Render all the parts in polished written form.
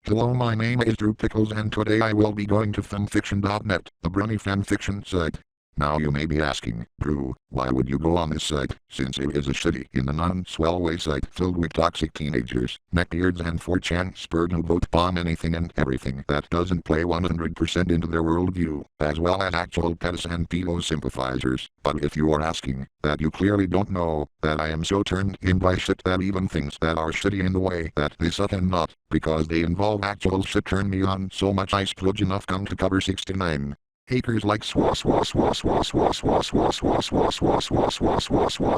Hello, my name is Drew Pickles and today I will be going to fimfiction.net, the Brony fanfiction site. Now you may be asking, Drew, why would you go on this site, since it is a shitty, in the non-swell way site filled with toxic teenagers, neckbeards and 4chan spurred who vote bomb anything and everything that doesn't play 100% into their worldview, as well as actual pedos and pedo sympathizers. But if you are asking, that you clearly don't know, that I am so turned in by shit that even things that are shitty in the way that they suck and not, because they involve actual shit turn me on so much I splurge enough come to cover 69. Acres like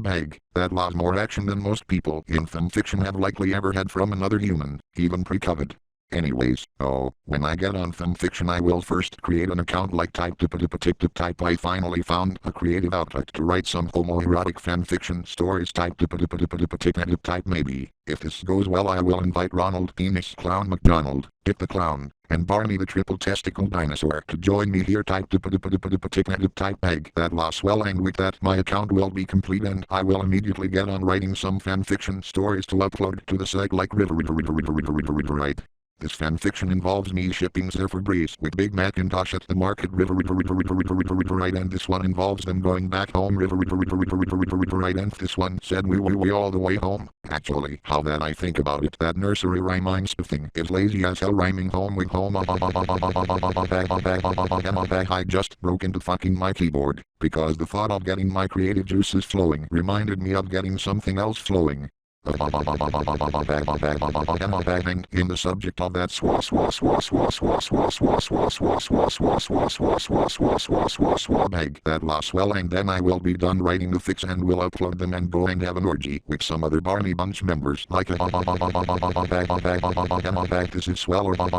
bag. That lots more action than most people in fanfiction have likely ever had from another human, even pre-COVID. Anyways, when I get on fanfiction I will first create an account like type. I finally found a creative outlet to write some homoerotic fanfiction stories type maybe. If this goes well I will invite Ronald Penis Clown McDonald, Dick the Clown, and Barney the Triple Testicle Dinosaur to join me here type bag. That loss well and with that my account will be complete and I will immediately get on writing some fanfiction stories to upload to the site like right. This fanfiction involves me shipping Surfer Breeze with Big Macintosh at the market right, and this one involves them going back home right, and this one said we all the way home. Actually, how that I think about it, that nursery rhyme I'm spiffing is lazy as hell rhyming home with home. I just broke into fucking my keyboard, because the thought of getting my creative juices flowing reminded me of getting something else flowing. In the subject of that bag that loss well and then I will be done writing the fics and will upload them and go and have an orgy with some other Barney Bunch members like this is swell or bag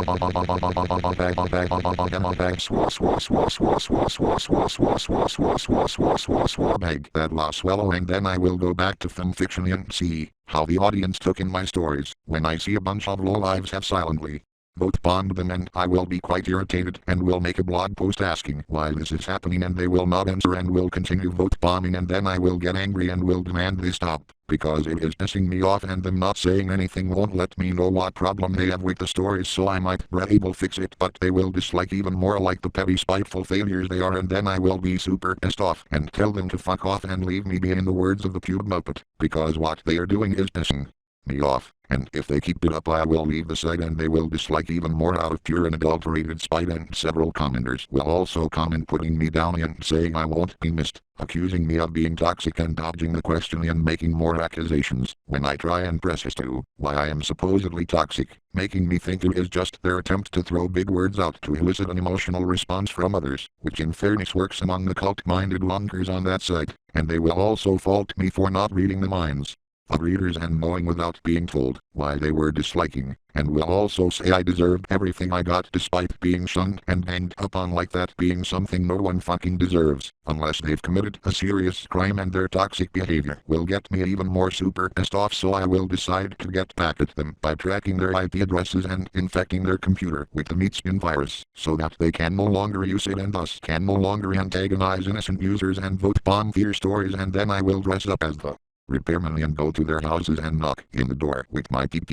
that loss well and then I will go back to fanfiction and see how the audience took in my stories when I see a bunch of lowlives have silently vote bombed them, and I will be quite irritated and will make a blog post asking why this is happening and they will not answer and will continue vote bombing, and then I will get angry and will demand they stop because it is pissing me off and them not saying anything won't let me know what problem they have with the stories, so I might be able fix it, but they will dislike even more like the petty spiteful failures they are, and then I will be super pissed off and tell them to fuck off and leave me be, in the words of the Pube Muppet, because what they are doing is pissing me off, and if they keep it up I will leave the site and they will dislike even more out of pure and adulterated spite, and several commenters will also comment putting me down and saying I won't be missed, accusing me of being toxic and dodging the question and making more accusations when I try and press as to why I am supposedly toxic, making me think it is just their attempt to throw big words out to elicit an emotional response from others, which in fairness works among the cult-minded lonkers on that site, and they will also fault me for not reading the minds of readers and knowing without being told why they were disliking, and will also say I deserved everything I got despite being shunned and banged upon like that being something no one fucking deserves, unless they've committed a serious crime, and their toxic behavior will get me even more super pissed off, so I will decide to get back at them by tracking their IP addresses and infecting their computer with the meatspin virus, so that they can no longer use it and thus can no longer antagonize innocent users and vote bomb fear stories, and then I will dress up as the repairman and go to their houses and knock in the door with my penis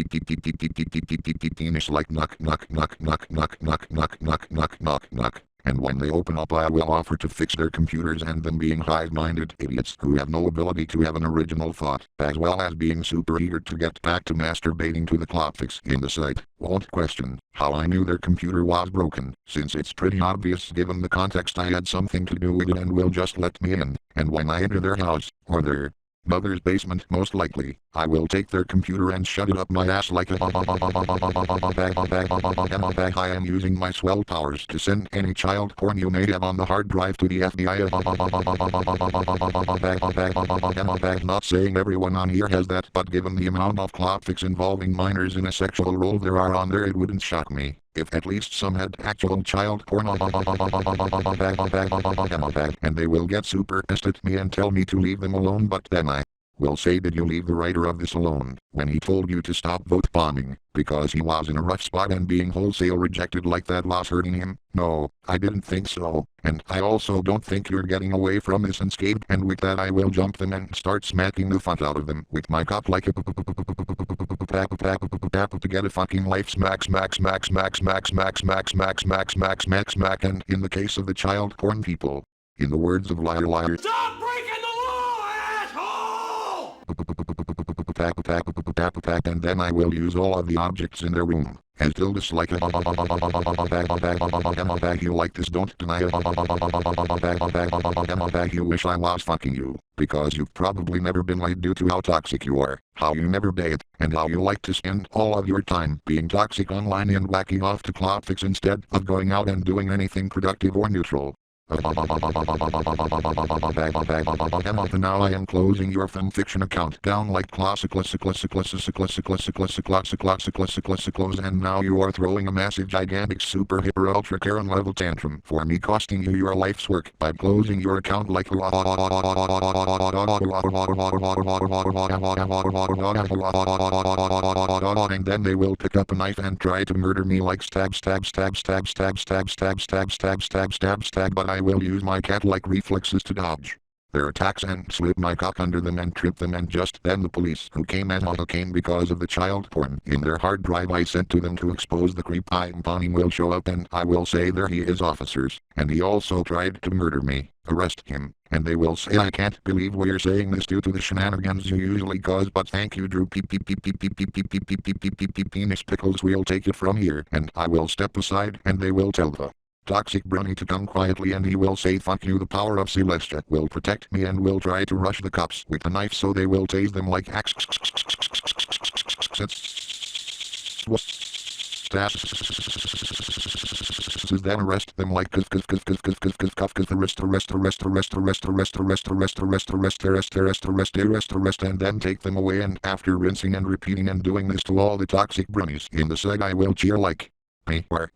like knock, and when they open up I will offer to fix their computers, and them being hive-minded idiots who have no ability to have an original thought, as well as being super eager to get back to masturbating to the clopfix in the site, won't question how I knew their computer was broken, since it's pretty obvious given the context I had something to do with it, and will just let me in, and when I enter their house, or their mother's basement most likely, I will take their computer and shut it up my ass like a I am using my swell powers to send any child porn you may have on the hard drive to the FBI. Not saying everyone on here has that, but given the amount of clopfics involving minors in a sexual role there are on there, it wouldn't shock me if at least some had actual child porn, and they will get super pissed at me and tell me to leave them alone, but then I will say, did you leave the writer of this alone when he told you to stop vote bombing because he was in a rough spot and being wholesale rejected like that was hurting him? No, I didn't think so, and I also don't think you're getting away from this unscathed, and with that I will jump them and start smacking the fuck out of them with my cock like a to get a fucking life smack smack smack smack smack smack smack smack smack smack smack smack. And in the case of the child porn people, in the words of Liar Liar, stop breaking the law, asshole! and then I will use all of the objects in their room as dildos like a bag. You like this, don't deny it. Bag. You wish I was fucking you because you've probably never been laid due to how toxic you are, how you never bathe, and how you like to spend all of your time being toxic online and whacking off to Clotfix instead of going out and doing anything productive or neutral. Now I am closing your fanfiction account down like classic, and now you are throwing a massive gigantic super hyper ultra Karen level tantrum for me costing you your life's work by closing your account like and then they will pick up a knife and try to murder me like stab, but I will use my cat-like reflexes to dodge their attacks and slip my cock under them and trip them, and just then the police who came because of the child porn in their hard drive I sent to them to expose the creep I'm pawning will show up, and I will say there he is, officers, and he also tried to murder me. Arrest him. And they will say, I can't believe we're saying this due to the shenanigans you usually cause, but thank you, Drew penis Pickles. We'll take it from here, and I will step aside and they will tell the toxic brownie to come quietly, and he will say, fuck you, the power of Celestia will protect me, and will try to rush the cops with a knife so they will tase them like axe. Then arrest them like arrest, and then take them away, and after rinsing and repeating and doing this to all the toxic bronies in the side I will cheer like but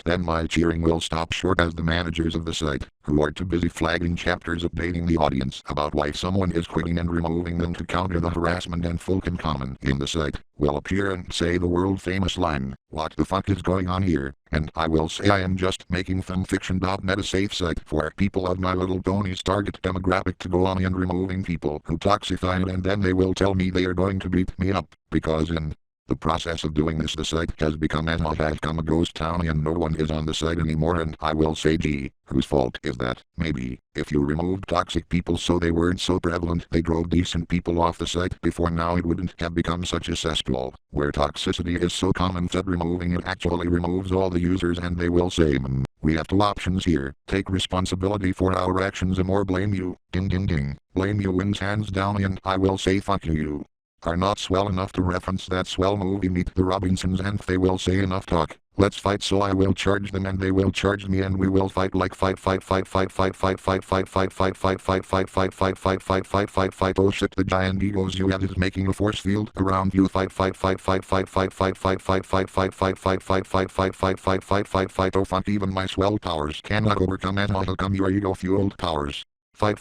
then my cheering will stop short as the managers of the site, who are too busy flagging chapters updating the audience about why someone is quitting and removing them to counter the harassment and folk in common in the site, will appear and say the world famous line, what the fuck is going on here? And I will say I am just making fanfiction.net a safe site for people of My Little Pony's target demographic to go on and removing people who toxify it, and then they will tell me they are going to beat me up, because in the process of doing this the site has become a ghost town and no one is on the site anymore, and I will say, gee, whose fault is that? Maybe if you removed toxic people so they weren't so prevalent, they drove decent people off the site before, now it wouldn't have become such a cesspool where toxicity is so common that removing it actually removes all the users, and they will say, we have two options here, take responsibility for our actions and or blame you, ding ding ding, blame you wins hands down, and I will say fuck you are not swell enough to reference that swell movie Meet the Robinsons, and they will say enough talk, let's fight, so I will charge them and they will charge me, and we will fight like fight, oh shit, the giant egos you have is making a force field around you, oh fuck, even my swell powers cannot overcome and overcome your ego fueled powers. Fuck.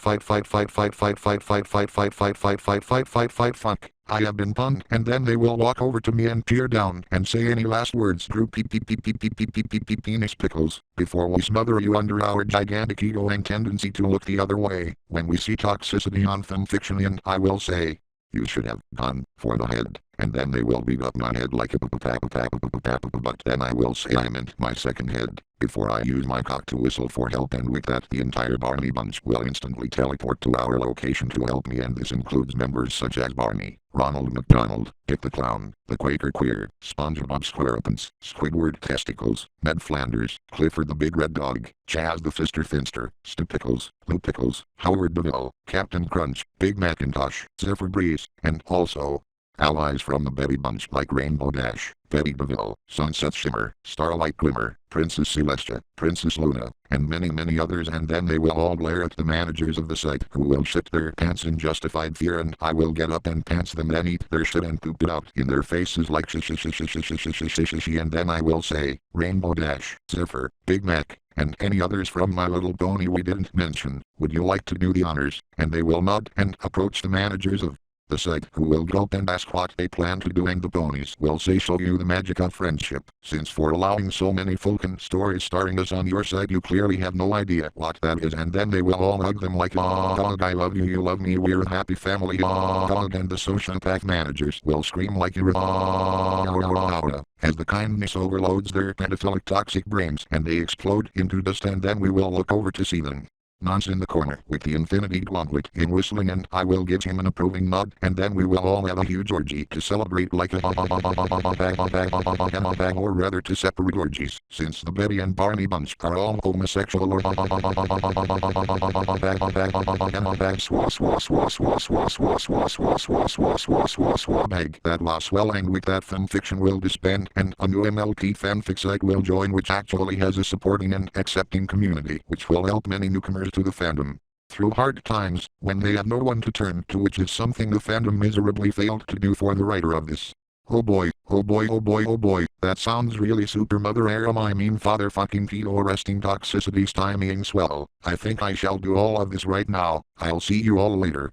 I have been punned, and then they will walk over to me and peer down and say any last words, Drew penis Pickles, before we smother you under our gigantic ego and tendency to look the other way when we see toxicity on fanfiction, and I will say, you should have gone for the head, and then they will beat up my head like a but then I will say I meant my second head before I use my cock to whistle for help, and with that the entire Barney bunch will instantly teleport to our location to help me, and this includes members such as Barney, Ronald McDonald, Dick the Clown, the Quaker Queer, SpongeBob SquarePants, Squidward Testicles, Ned Flanders, Clifford the Big Red Dog, Chaz the Fister Finster, Stu Pickles, Lou Pickles, Howard DeVille, Captain Crunch, Big Macintosh, Zephyr Breeze, and also Allies from the Betty Bunch like Rainbow Dash, Betty DeVille, Sunset Shimmer, Starlight Glimmer, Princess Celestia, Princess Luna, and many others, and then they will all glare at the managers of the site, who will shit their pants in justified fear, and I will get up and pants them, then eat their shit and poop it out in their faces like shishi, and then I will say, Rainbow Dash, Zephyr, Big Mac, and any others from My Little Pony we didn't mention, would you like to do the honors? And they will nod and approach the managers of the site, who will go up and ask what they plan to do, and the ponies will say, show you the magic of friendship, since for allowing so many Fulcan stories starring us on your site you clearly have no idea what that is, and then they will all hug them like, "Aw dog, I love you, you love me, we're a happy family, aw dog," and the sociopath managers will scream like you're as the kindness overloads their pedophilic toxic brains, and they explode into dust, and then we will look over to see them. Nons in the corner with the infinity gauntlet in whistling, and I will give him an approving nod, and then we will all have a huge orgy to celebrate like a or rather to separate orgies, since the Betty and Barney Bunch are all homosexual or bag that lost well, and with that fanfiction will disband, and a new MLT fanfic site will join, which actually has a supporting and accepting community, which will help many newcomers to the fandom through hard times when they have no one to turn to, which is something the fandom miserably failed to do for the writer of this. Oh boy, oh boy, oh boy, oh boy, that sounds really super mother aram, I mean father fucking pedo resting toxicity stymieing swell. I think I shall do all of this right now. I'll see you all later.